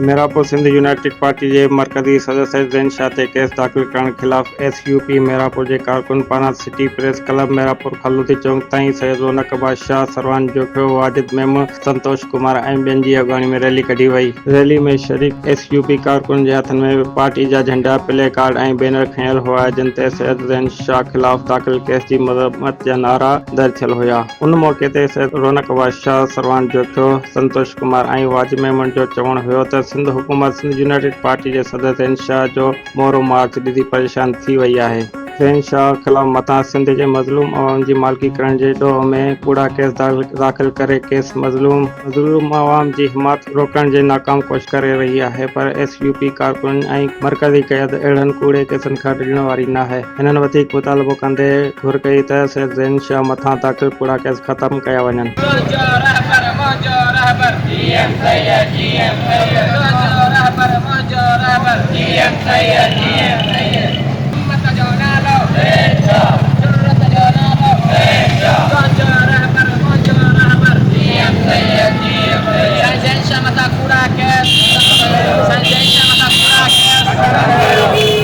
Mehrabpur Sindh United party जे मरकज़ी सदस्य ज़ैन शाह ते केस दाख़िल करण ख़िलाफ़ SUP محرابپور जे कारकुन पारां सिटी प्रेस क्लब محرابپور खलूती चौक ताईं सैयद रौनक बादशाह सरवान जोखियो वाजिद मेमन संतोष कुमार ऐं ॿियनि जी अॻवानी में रैली कढी वई। रैली में शरीक SUP कारकुन जे हथनि में पार्टी जा झंडा प्ले कार्ड ऐं बैनर खयल हुआ जिन ते सैयद ज़ैन शाह ख़िलाफ़ दाख़िल केस जी मज़म्मत जा नारा दर्ज थियल हुआ। उन मौक़े ते सैयद रौनक बादशाह सरवान जोखियो संतोष कुमार ऐं वाजिद मेमन जो चवणु हुयो त सिंध हुकूमत सिंध यूनाइटेड पार्टी जे सदर ज़ैन शाह जो मोरो मार्च ॾिसी परेशान थी वई आहे। ज़ैन शाह ख़िलाफ़ मथां सिंध जे मज़लूम अवाम जी मालिकी करण जे ॾोह में कूड़ा केस दाख़िल करे केस मज़लूम अवाम जी हिमायत रोकण जे नाकाम कोशिश करे रही आहे, पर SUP कारकुन ऐं मरकज़ी क़यादत अहिड़नि कूड़े केसनि खां ॾिण वारी न आहे। हिननि वधीक मुतालबो कंदे घुर कई त सैयद ज़ैन शाह मथां दाख़िल कूड़ा केस ख़तमु कया वञनि। कूड़ा केस